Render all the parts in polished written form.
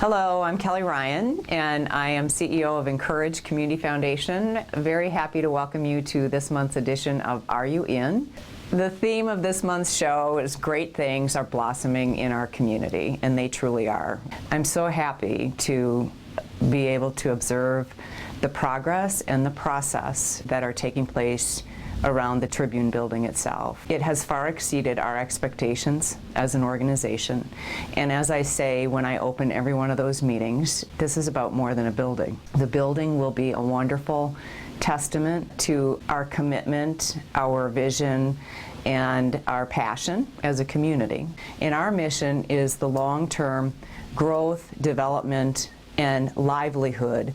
Hello, I'm Kelly Ryan, and I am CEO of Incourage Community Foundation. Very happy to welcome you to this month's edition of Are You In? The theme of this month's show is great things are blossoming in our community, and they truly are. I'm so happy to be able to observe the progress and the process that are taking place around the Tribune building itself. It has far exceeded our expectations as an organization. And as I say when I open every one of those meetings, this is about more than a building. The building will be a wonderful testament to our commitment, our vision, and our passion as a community. And our mission is the long-term growth, development, and livelihood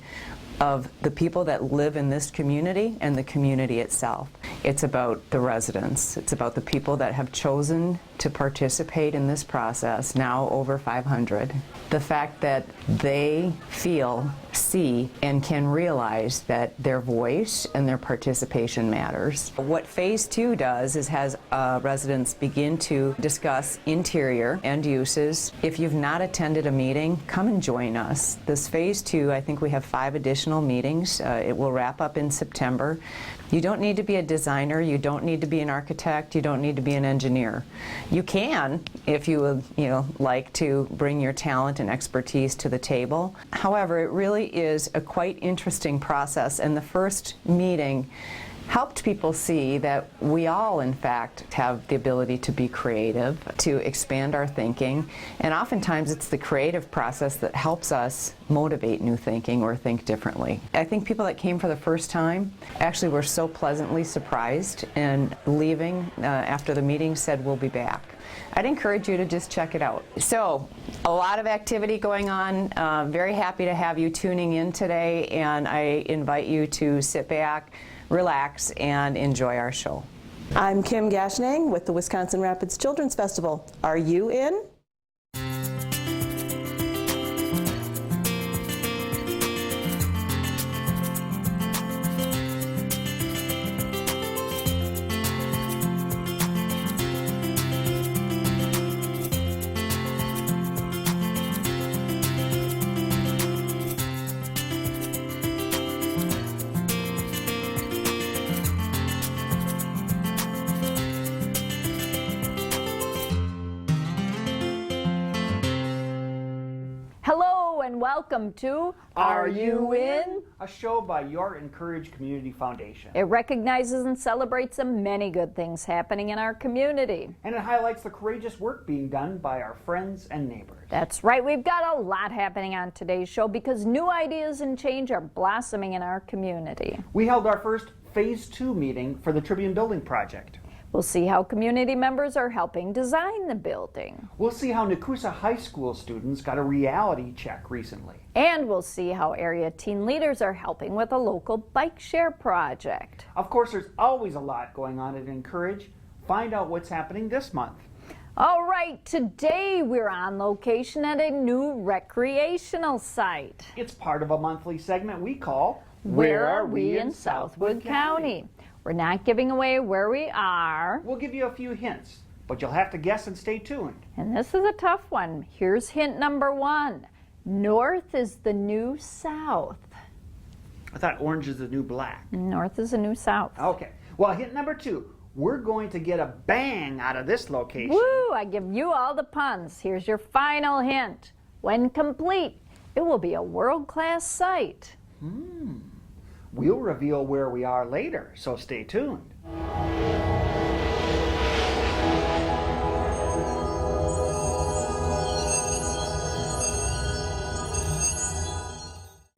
of the people that live in this community and the community itself. It's about the residents. It's about the people that have chosen to participate in this process, now over 500. The fact that they feel, see, and can realize that their voice and their participation matters. What Phase 2 does is has residents begin to discuss interior and uses. If you've not attended a meeting, come and join us. This Phase 2, I think we have 5 additional meetings. It will wrap up in September. You don't need to be a designer, you don't need to be an architect, you don't need to be an engineer. You can, if you would, like to bring your talent and expertise to the table. However, it really is a quite interesting process, and the first meeting helped people see that we all, in fact, have the ability to be creative, to expand our thinking, and oftentimes it's the creative process that helps us motivate new thinking or think differently. I think people that came for the first time actually were so pleasantly surprised, and leaving after the meeting said, "We'll be back." I'd encourage you to just check it out. So, a lot of activity going on. Very happy to have you tuning in today, and I invite you to sit back, relax, and enjoy our show. I'm Kim Gashnang with the Wisconsin Rapids Children's Festival. Are you in? Hello and welcome to Are You In? A show by your Incourage Community Foundation. It recognizes and celebrates the many good things happening in our community. And it highlights the courageous work being done by our friends and neighbors. That's right, we've got a lot happening on today's show because new ideas and change are blossoming in our community. We held our first Phase 2 meeting for the Tribune Building Project. We'll see how community members are helping design the building. We'll see how Nakusa High School students got a reality check recently. And we'll see how area teen leaders are helping with a local bike share project. Of course, there's always a lot going on at Incourage. Find out what's happening this month. All right, today we're on location at a new recreational site. It's part of a monthly segment we call Where Are We in Southwood County? We're not giving away where we are. We'll give you a few hints, but you'll have to guess and stay tuned. And this is a tough one. Here's hint number 1. North is the new south. I thought orange is the new black. North is the new south. Okay, well, hint number 2. We're going to get a bang out of this location. Woo, I give you all the puns. Here's your final hint. When complete, it will be a world-class site. We'll reveal where we are later, so stay tuned.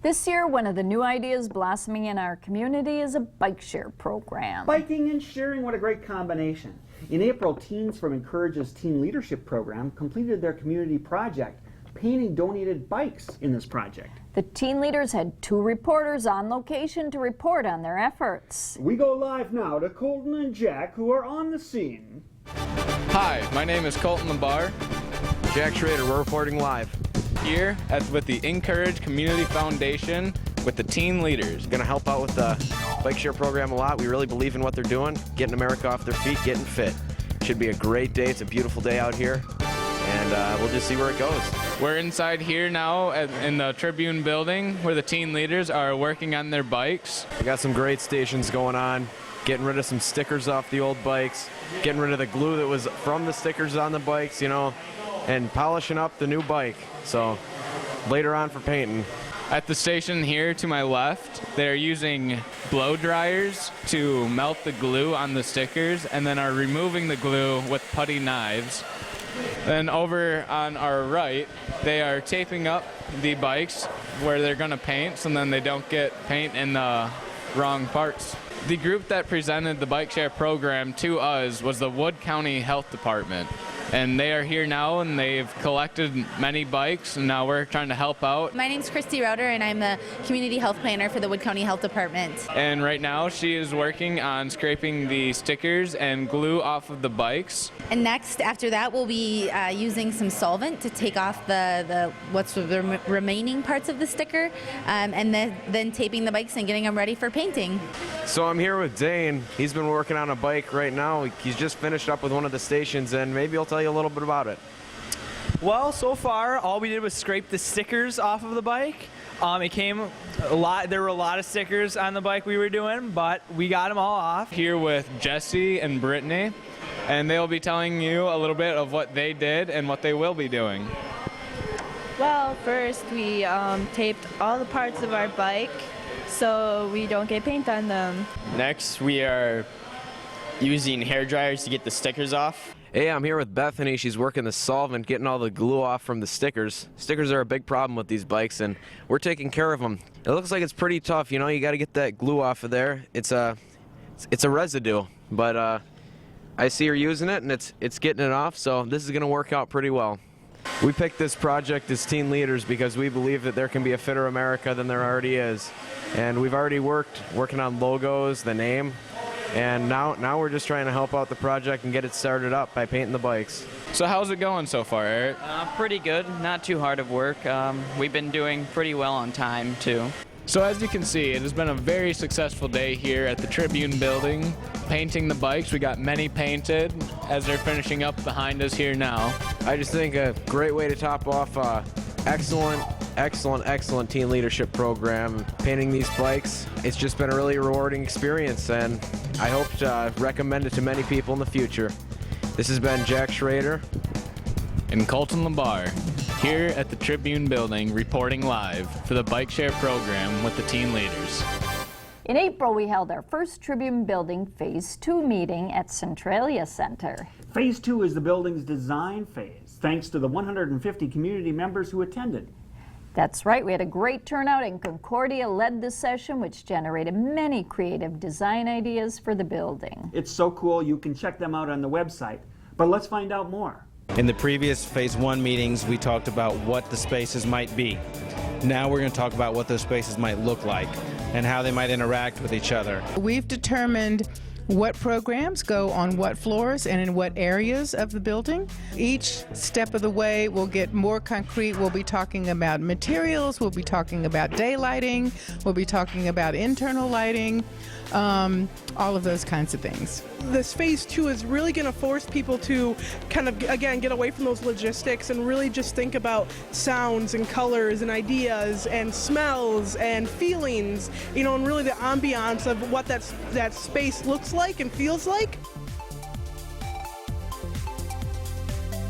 This year, one of the new ideas blossoming in our community is a bike share program. Biking and sharing, what a great combination. In April, teens from Incourage's Teen Leadership Program completed their community project, painting donated bikes in this project. The teen leaders had 2 reporters on location to report on their efforts. We go live now to Colton and Jack, who are on the scene. Hi, my name is Colton Lambar. Jack Schrader, we're reporting live. Here with the Incourage Community Foundation with the teen leaders. Going to help out with the bike share program a lot. We really believe in what they're doing, getting America off their feet, getting fit. Should be a great day. It's a beautiful day out here, and we'll just see where it goes. We're inside here now in the Tribune building where the teen leaders are working on their bikes. We got some great stations going on, getting rid of some stickers off the old bikes, getting rid of the glue that was from the stickers on the bikes, you know, and polishing up the new bike. So later on for painting. At the station here to my left, they're using blow dryers to melt the glue on the stickers and then are removing the glue with putty knives. Then over on our right, they are taping up the bikes where they're going to paint so then they don't get paint in the wrong parts. The group that presented the bike share program to us was the Wood County Health Department. And they are here now, and they've collected many bikes, and now we're trying to help out. My name's Christy Rauter, and I'm the Community Health Planner for the Wood County Health Department. And right now, she is working on scraping the stickers and glue off of the bikes. And next, after that, we'll be using some solvent to take off the remaining parts of the sticker, and then taping the bikes and getting them ready for painting. So I'm here with Dane. He's been working on a bike right now. He's just finished up with one of the stations, and maybe he'll tell you a little bit about it. Well, so far, all we did was scrape the stickers off of the bike. It came a lot. There were a lot of stickers on the bike we were doing, but we got them all off. Here with Jesse and Brittany, and they'll be telling you a little bit of what they did and what they will be doing. Well, first we taped all the parts of our bike so we don't get paint on them. Next, we are using hair dryers to get the stickers off. Hey, I'm here with Bethany. She's working the solvent, getting all the glue off from the stickers. Stickers are a big problem with these bikes, and we're taking care of them. It looks like it's pretty tough, you know. You got to get that glue off of there. It's a residue, but I see her using it, and it's getting it off. So this is going to work out pretty well. We picked this project as teen leaders because we believe that there can be a fitter America than there already is, and we've already working on logos, the name. And now we're just trying to help out the project and get it started up by painting the bikes. So how's it going so far, Eric? Pretty good. Not too hard of work. We've been doing pretty well on time, too. So as you can see, it has been a very successful day here at the Tribune building, painting the bikes. We got many painted as they're finishing up behind us here now. I just think a great way to top off excellent teen leadership program. Painting these bikes, it's just been a really rewarding experience, and I hope to recommend it to many people in the future. This has been Jack Schrader and Colton Labar here at the Tribune building, reporting live for the Bike Share program with the teen leaders. In April, we held our first Tribune Building Phase 2 meeting at Centralia Center. Phase 2 is the building's design phase, thanks to the 150 community members who attended. That's right, we had a great turnout, and Concordia led the session, which generated many creative design ideas for the building. It's so cool, you can check them out on the website. But let's find out more. In the previous Phase 1 meetings, we talked about what the spaces might be. Now we're going to talk about what those spaces might look like and how they might interact with each other. We've determined what programs go on what floors and in what areas of the building. Each step of the way will get more concrete. We'll be talking about materials, we'll be talking about daylighting, we'll be talking about internal lighting, all of those kinds of things. This Phase 2 is really going to force people to kind of, again, get away from those logistics and really just think about sounds and colors and ideas and smells and feelings, you know, and really the ambiance of what that space looks like and feels like.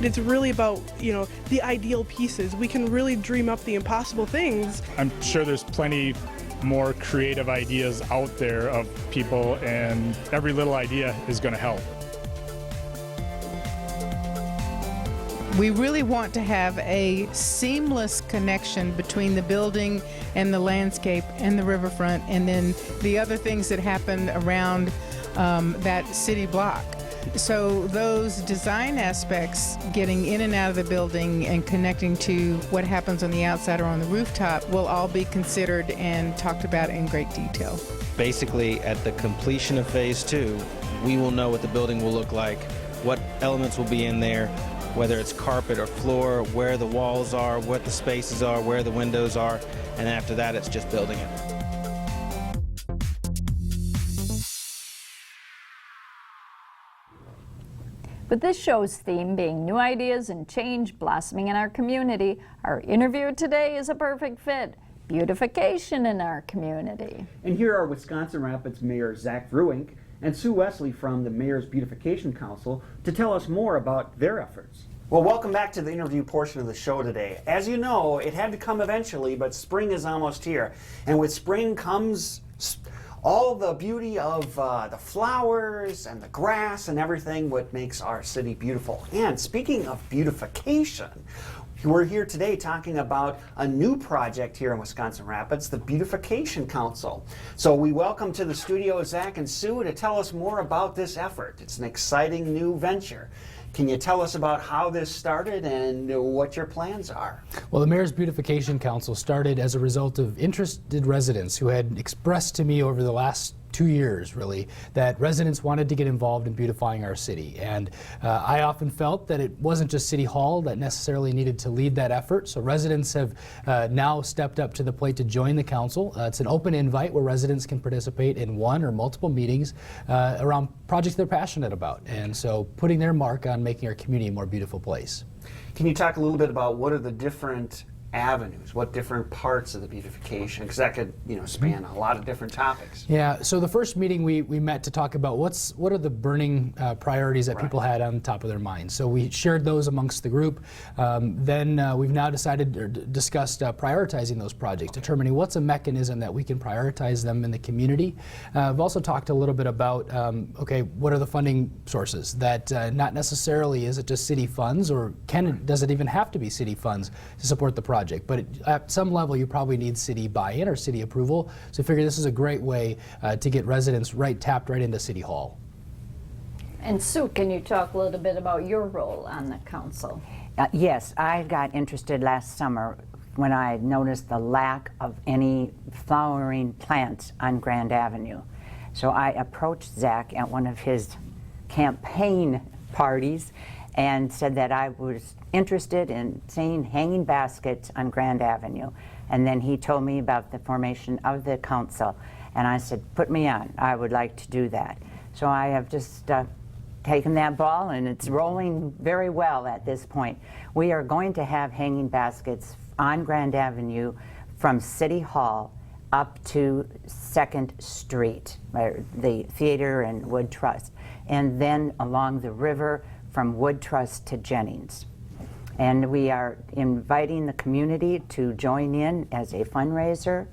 It's really about, you know, the ideal pieces. We can really dream up the impossible things. I'm sure there's plenty more creative ideas out there of people, and every little idea is going to help. We really want to have a seamless connection between the building and the landscape and the riverfront, and then the other things that happen around that city block. So those design aspects, getting in and out of the building and connecting to what happens on the outside or on the rooftop, will all be considered and talked about in great detail. Basically, at the completion of Phase 2, we will know what the building will look like, what elements will be in there, whether it's carpet or floor, where the walls are, what the spaces are, where the windows are, and after that it's just building it. With this show's theme being new ideas and change blossoming in our community, our interview today is a perfect fit. Beautification in our community. And here are Wisconsin Rapids Mayor Zach Ruink and Sue Wesley from the Mayor's Beautification Council to tell us more about their efforts. Well, welcome back to the interview portion of the show today. As you know, it had to come eventually, but spring is almost here. And with spring comes all the beauty of the flowers and the grass and everything what makes our city beautiful. And speaking of beautification, we're here today talking about a new project here in Wisconsin Rapids, the Beautification Council. So we welcome to the studio Zach and Sue to tell us more about this effort. It's an exciting new venture. Can you tell us about how this started and what your plans are? Well, the Mayor's Beautification Council started as a result of interested residents who had expressed to me over the last 2 years, really, that residents wanted to get involved in beautifying our city. And I often felt that it wasn't just City Hall that necessarily needed to lead that effort. So residents have now stepped up to the plate to join the council. It's an open invite where residents can participate in one or multiple meetings around projects they're passionate about. And so putting their mark on making our community a more beautiful place. Can you talk a little bit about what are the different avenues, what different parts of the beautification, because that could, span a lot of different topics. Yeah, so the first meeting we met to talk about what are the burning priorities that people had on top of their minds. So we shared those amongst the group. Then we've now decided or discussed prioritizing those projects, determining what's a mechanism that we can prioritize them in the community. I've also talked a little bit about, okay, what are the funding sources that not necessarily is it just city funds, or does it even have to be city funds to support the project? But at some level, you probably need city buy-in or city approval. So I figure this is a great way to get residents tapped right into City Hall. And Sue, can you talk a little bit about your role on the council? Yes, I got interested last summer when I noticed the lack of any flowering plants on Grand Avenue. So I approached Zach at one of his campaign parties and said that I was interested in seeing hanging baskets on Grand Avenue. And then he told me about the formation of the council. And I said, put me on, I would like to do that. So I have just taken that ball, and it's rolling very well at this point. We are going to have hanging baskets on Grand Avenue from City Hall up to 2nd Street, the theater and Wood Trust, and then along the river from Wood Trust to Jennings. And we are inviting the community to join in as a fundraiser.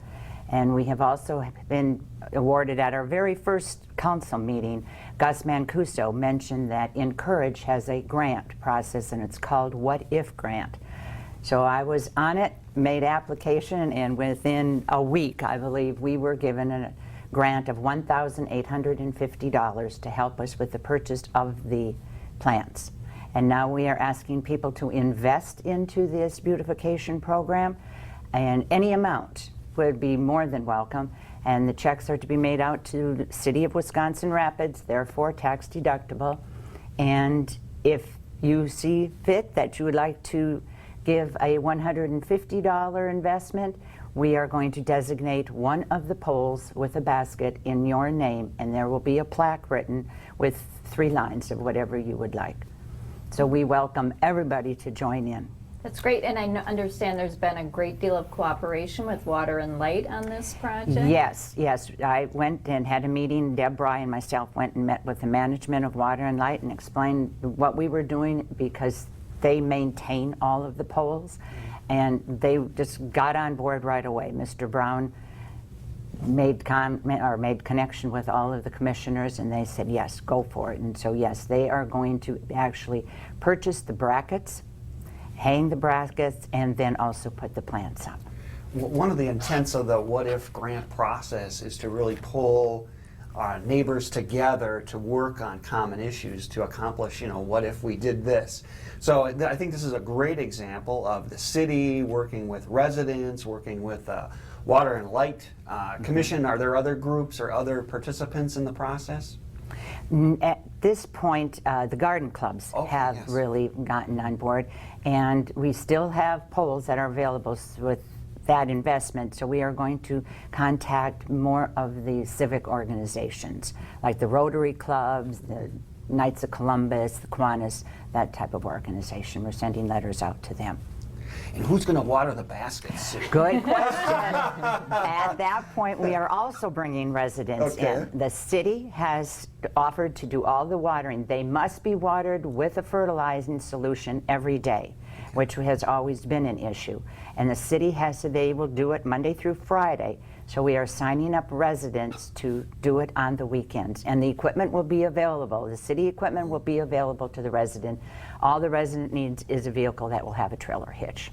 And we have also been awarded at our very first council meeting. Gus Mancuso mentioned that Incourage has a grant process, and it's called What If Grant. So I was on it, made application, and within a week, I believe, we were given a grant of $1,850 to help us with the purchase of the plants. And now we are asking people to invest into this beautification program, and any amount would be more than welcome. And the checks are to be made out to the City of Wisconsin Rapids, therefore tax deductible. And if you see fit that you would like to give a $150 investment, we are going to designate one of the poles with a basket in your name, and there will be a plaque written with 3 lines of whatever you would like. So we welcome everybody to join in. That's great, and I understand there's been a great deal of cooperation with Water and Light on this project? Yes. I went and had a meeting. Deborah and myself went and met with the management of Water and Light and explained what we were doing, because they maintain all of the poles, and they just got on board right away. Mr. Brown made connection with all of the commissioners, and they said, yes, go for it. And so, yes, they are going to actually purchase the brackets, hang the brackets, and then also put the plants up. One of the intents of the What If grant process is to really pull neighbors together to work on common issues to accomplish, what if we did this? So I think this is a great example of the city working with residents, working with Water and Light Commission. Are there other groups or other participants in the process? At this point, the garden clubs have really gotten on board, and we still have poles that are available with that investment, so we are going to contact more of the civic organizations, like the Rotary clubs, the Knights of Columbus, the Kiwanis, that type of organization. We're sending letters out to them. And who's going to water the baskets? Good question. At that point, we are also bringing residents in. The city has offered to do all the watering. They must be watered with a fertilizing solution every day, which has always been an issue. And the city has said they will do it Monday through Friday. So we are signing up residents to do it on the weekends. And the equipment will be available. The city equipment will be available to the resident. All the resident needs is a vehicle that will have a trailer hitch.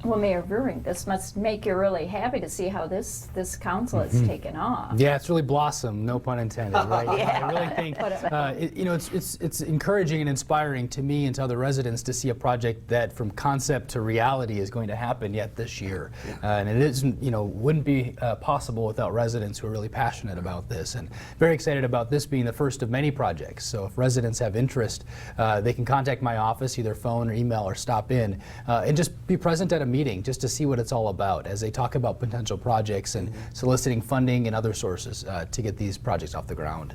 Well, Mayor Vuring, this must make you really happy to see how this council has taken off. Yeah, it's really blossomed, no pun intended, right? Yeah. I really think it's encouraging and inspiring to me and to other residents to see a project that from concept to reality is going to happen yet this year. And it isn't, wouldn't be possible without residents who are really passionate about this, and very excited about this being the first of many projects. So if residents have interest, they can contact my office, either phone or email, or stop in and just be present at a meeting just to see what it's all about as they talk about potential projects and soliciting funding and other sources to get these projects off the ground.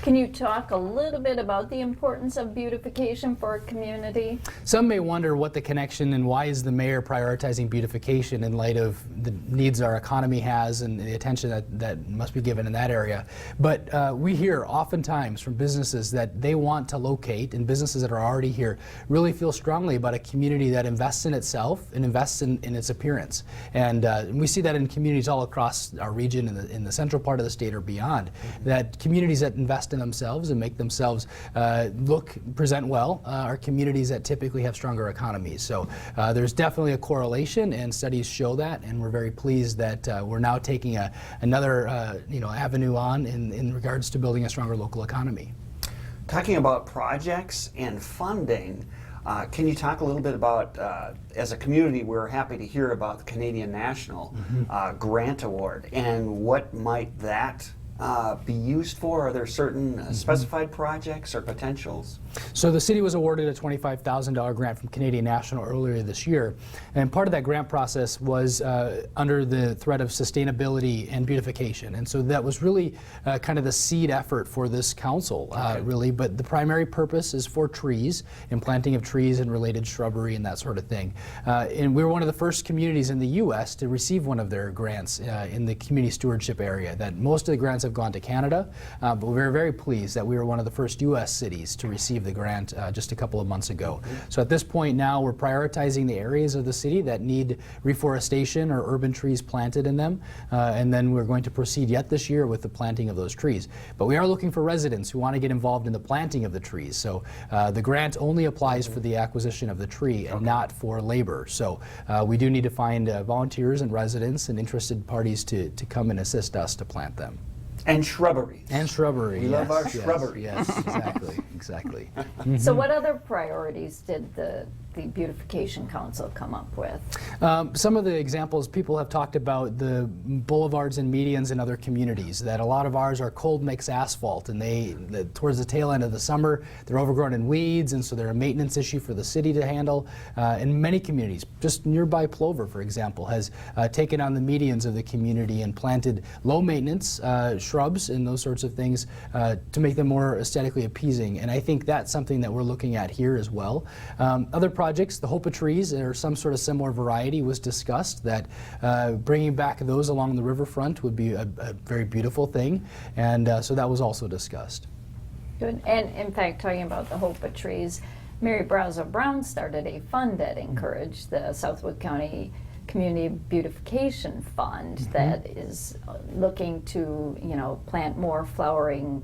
Can you talk a little bit about the importance of beautification for a community? Some may wonder what the connection and why is the mayor prioritizing beautification in light of the needs our economy has and the attention that must be given in that area. But we hear oftentimes from businesses that they want to locate, and businesses that are already here really feel strongly about a community that invests in itself and invests in its appearance. And we see that in communities all across our region, in the central part of the state or beyond, that communities that invest in themselves and make themselves present well are communities that typically have stronger economies. So there's definitely a correlation, and studies show that, and we're very pleased that we're now taking another avenue on in regards to building a stronger local economy. Talking about projects and funding, can you talk a little bit about, as a community, we're happy to hear about the Canadian National Grant Award, and what might that be used for? Are there certain specified projects or potentials? So the city was awarded a $25,000 grant from Canadian National earlier this year, and part of that grant process was under the threat of sustainability and beautification, and so that was really kind of the seed effort for this council, really, but the primary purpose is for trees and planting of trees and related shrubbery and that sort of thing. And we were one of the first communities in the U.S. to receive one of their grants in the community stewardship area. That most of the grants have gone to Canada, but we're very pleased that we were one of the first U.S. cities to receive the grant just a couple of months ago. So at this point now, we're prioritizing the areas of the city that need reforestation or urban trees planted in them, and then we're going to proceed yet this year with the planting of those trees. But we are looking for residents who want to get involved in the planting of the trees. So the grant only applies for the acquisition of the tree and not for labor. So we do need to find volunteers and residents and interested parties to come and assist us to plant them. And shrubbery. And shrubbery. We love our shrubbery. Yes, exactly. So what other priorities did the Beautification Council come up with? Some of the examples people have talked about the boulevards and medians in other communities, that a lot of ours are cold mix asphalt, and towards the tail end of the summer, they're overgrown in weeds, and so they're a maintenance issue for the city to handle. In many communities, just nearby Plover, for example, has taken on the medians of the community and planted low maintenance shrubs and those sorts of things to make them more aesthetically appeasing. And I think that's something that we're looking at here as well. Other projects, the Hopa trees, or some sort of similar variety, was discussed, that bringing back those along the riverfront would be a very beautiful thing, and so that was also discussed. Good. And in fact, talking about the Hopa trees, Mary Brazo Brown started a fund at Incourage, the Southwood County Community Beautification Fund, that is looking to, plant more flowering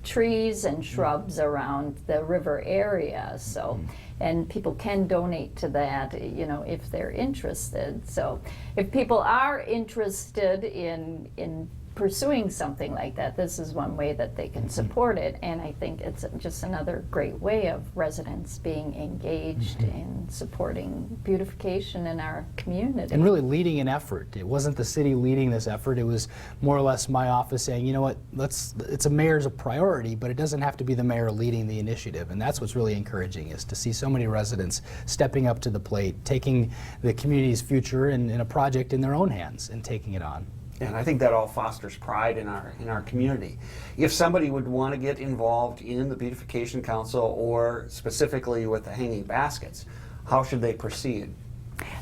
trees and shrubs around the river area. So, and people can donate to that, if they're interested. So, if people are interested in pursuing something like that, this is one way that they can support it. And I think it's just another great way of residents being engaged in supporting beautification in our community. And really leading an effort. It wasn't the city leading this effort. It was more or less my office saying, you know what, it's a mayor's a priority, but it doesn't have to be the mayor leading the initiative. And that's what's really encouraging, is to see so many residents stepping up to the plate, taking the community's future in a project in their own hands and taking it on. And I think that all fosters pride in our community. If somebody would want to get involved in the Beautification Council or specifically with the hanging baskets, how should they proceed?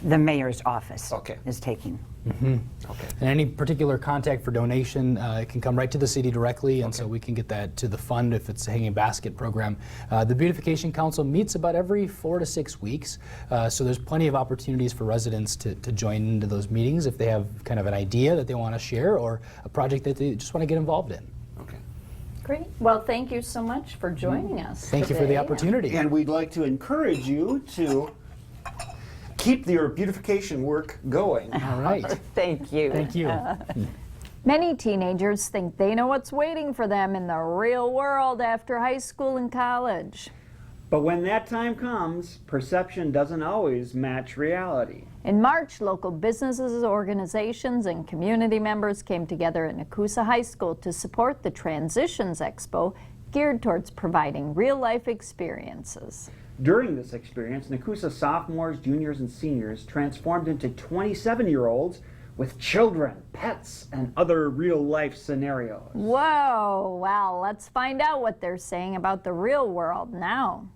The mayor's office is taking. Okay. And any particular contact for donation, it can come right to the city directly, and so we can get that to the fund if it's a hanging basket program. The Beautification Council meets about every 4 to 6 weeks, so there's plenty of opportunities for residents to join into those meetings if they have kind of an idea that they want to share or a project that they just want to get involved in. Great. Well, thank you so much for joining us. Thank you for the opportunity. And we'd like to encourage you to keep your beautification work going. All right. Thank you. Thank you. Many teenagers think they know what's waiting for them in the real world after high school and college. But when that time comes, perception doesn't always match reality. In March, local businesses, organizations, and community members came together at Nakusa High School to support the Transitions Expo, geared towards providing real-life experiences. During this experience, Nakusa sophomores, juniors, and seniors transformed into 27-year-olds with children, pets, and other real-life scenarios. Whoa, well, let's find out what they're saying about the real world now.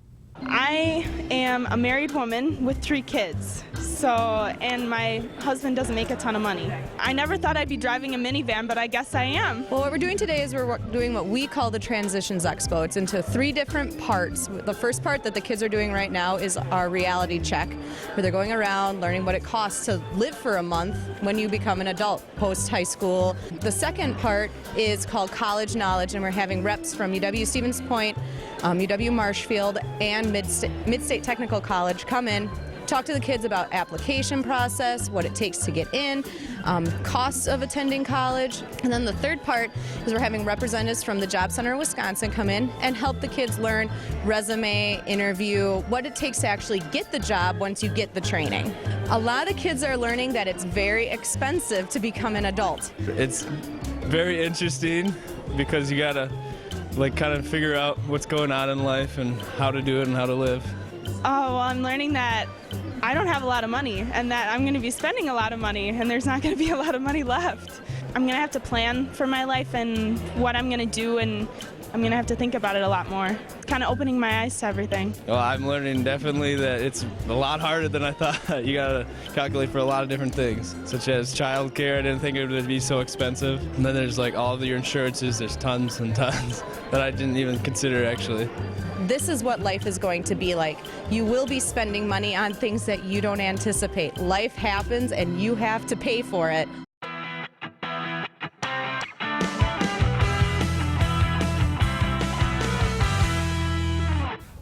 I am a married woman with 3 kids, and my husband doesn't make a ton of money. I never thought I'd be driving a minivan, but I guess I am. Well, what we're doing today is we're doing what we call the Transitions Expo. It's into 3 different parts. The first part that the kids are doing right now is our reality check, where they're going around learning what it costs to live for a month when you become an adult post-high school. The second part is called College Knowledge, and we're having reps from UW Stevens Point, UW Marshfield, and Mid-State Technical College come in, talk to the kids about application process, what it takes to get in, costs of attending college. And then the third part is we're having representatives from the Job Center of Wisconsin come in and help the kids learn resume, interview, what it takes to actually get the job once you get the training. A lot of kids are learning that it's very expensive to become an adult. It's very interesting because you gotta kind of figure out what's going on in life and how to do it and how to live. Oh, well, I'm learning that I don't have a lot of money and that I'm going to be spending a lot of money and there's not going to be a lot of money left. I'm going to have to plan for my life and what I'm going to do, and I'm going to have to think about it a lot more. It's kind of opening my eyes to everything. Well, I'm learning definitely that it's a lot harder than I thought. You gotta calculate for a lot of different things, such as childcare. I didn't think it would be so expensive. And then there's all of your insurances, there's tons and tons that I didn't even consider actually. This is what life is going to be like. You will be spending money on things that you don't anticipate. Life happens and you have to pay for it.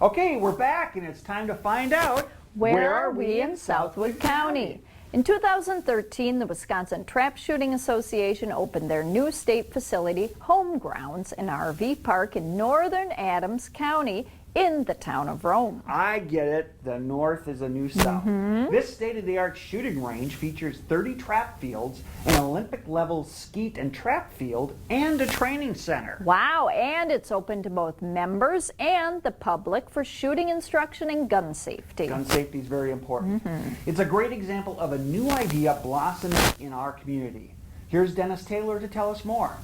Okay, we're back, and it's time to find out Where are we in Southwood County? In 2013, the Wisconsin Trap Shooting Association opened their new state facility, Home Grounds, an RV park in northern Adams County in the town of Rome. I get it. The north is a new south. This state-of-the-art shooting range features 30 trap fields, an Olympic-level skeet and trap field, and a training center. Wow, and it's open to both members and the public for shooting instruction and gun safety. Gun safety is very important. It's a great example of a new idea blossoming in our community. Here's Dennis Taylor to tell us more.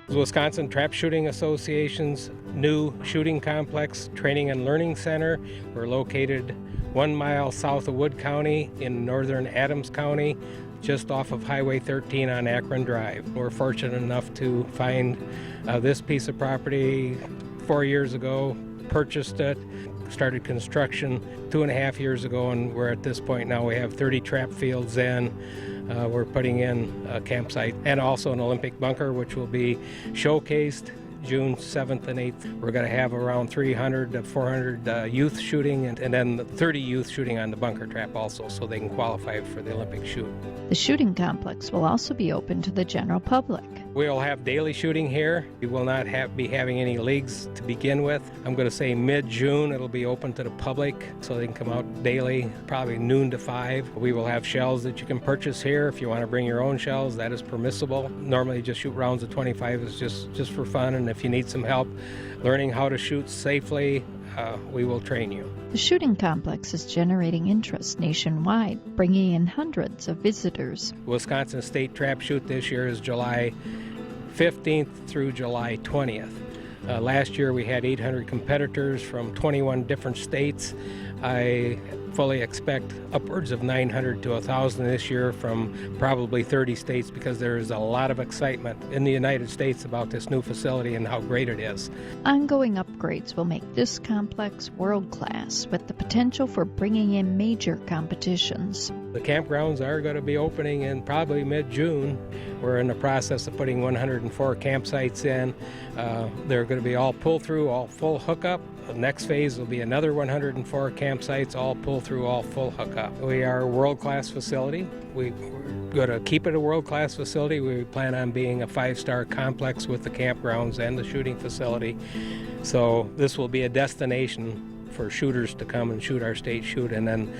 Wisconsin Trap Shooting Association's new shooting complex training and learning center. We're located 1 mile south of Wood County in northern Adams County, just off of Highway 13 on Akron Drive. We're fortunate enough to find this piece of property 4 years ago, purchased it, started construction 2.5 years ago, and we're at this point now. We have 30 trap fields in. We're putting in a campsite and also an Olympic bunker, which will be showcased June 7th and 8th. We're going to have around 300 to 400 youth shooting and then 30 youth shooting on the bunker trap also, so they can qualify for the Olympic shoot. The shooting complex will also be open to the general public. We'll have daily shooting here. We will not be having any leagues to begin with. I'm going to say mid-June it'll be open to the public so they can come out daily, probably noon to 5. We will have shells that you can purchase here. If you want to bring your own shells, that is permissible. Normally just shoot rounds of 25 is just for fun, and if you need some help learning how to shoot safely, we will train you. The shooting complex is generating interest nationwide, bringing in hundreds of visitors. Wisconsin State Trap Shoot this year is July 15th through July 20th. Last year we had 800 competitors from 21 different states. I fully expect upwards of 900 to 1,000 this year from probably 30 states because there is a lot of excitement in the United States about this new facility and how great it is. Ongoing upgrades will make this complex world-class with the potential for bringing in major competitions. The campgrounds are going to be opening in probably mid-June. We're in the process of putting 104 campsites in. They're going to be all pull-through, all full hookup. The next phase will be another 104 campsites, all pull-through, all full hookup. We are a world-class facility. We're going to keep it a world-class facility. We plan on being a 5-star complex with the campgrounds and the shooting facility. So this will be a destination for shooters to come and shoot our state shoot, and then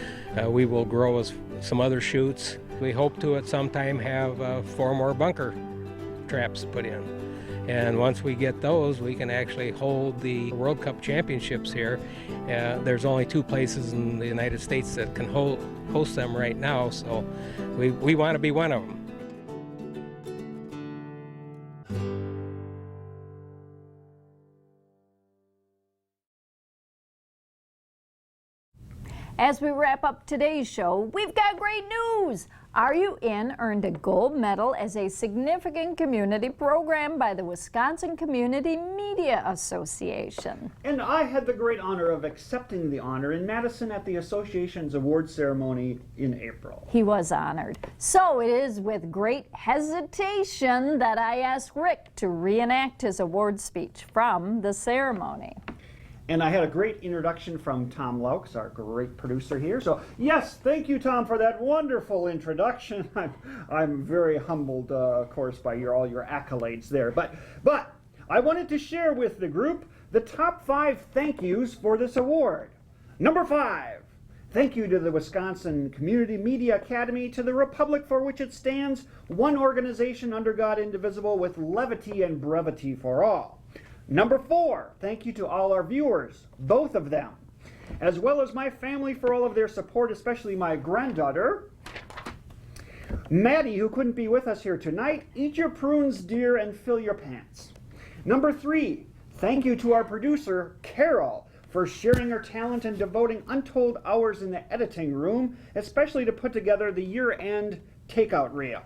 we will grow as some other shoots. We hope to at some time have 4 more bunker traps put in. And once we get those, we can actually hold the World Cup Championships here. There's only 2 places in the United States that can host them right now, so we want to be one of them. As we wrap up today's show, we've got great news! Are You In earned a gold medal as a significant community program by the Wisconsin Community Media Association. And I had the great honor of accepting the honor in Madison at the association's award ceremony in April. He was honored. So it is with great hesitation that I asked Rick to reenact his award speech from the ceremony. And I had a great introduction from Tom Laux, our great producer here. So yes, thank you, Tom, for that wonderful introduction. I'm very humbled, of course, by all your accolades there. But I wanted to share with the group the top 5 thank yous for this award. Number 5, thank you to the Wisconsin Community Media Academy, to the Republic for which it stands, one organization under God indivisible, with levity and brevity for all. Number 4, thank you to all our viewers, both of them, as well as my family for all of their support, especially my granddaughter, Maddie, who couldn't be with us here tonight. Eat your prunes, dear, and fill your pants. Number 3, thank you to our producer, Carol, for sharing her talent and devoting untold hours in the editing room, especially to put together the year-end takeout reel.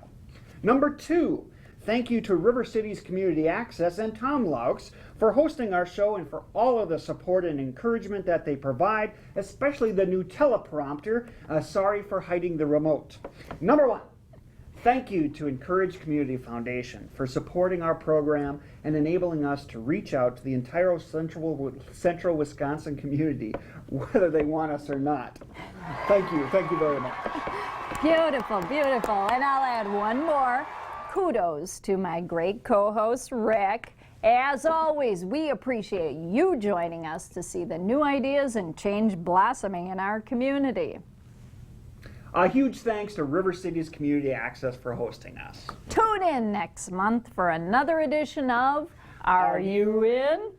Number 2, thank you to River Cities Community Access and Tom Laux for hosting our show and for all of the support and encouragement that they provide, especially the new teleprompter. Sorry for hiding the remote. Number 1, thank you to Incourage Community Foundation for supporting our program and enabling us to reach out to the entire central Wisconsin community, whether they want us or not. Thank you very much. Beautiful, beautiful. And I'll add one more. Kudos to my great co-host, Rick. As always, we appreciate you joining us to see the new ideas and change blossoming in our community. A huge thanks to River Cities Community Access for hosting us. Tune in next month for another edition of Are You In?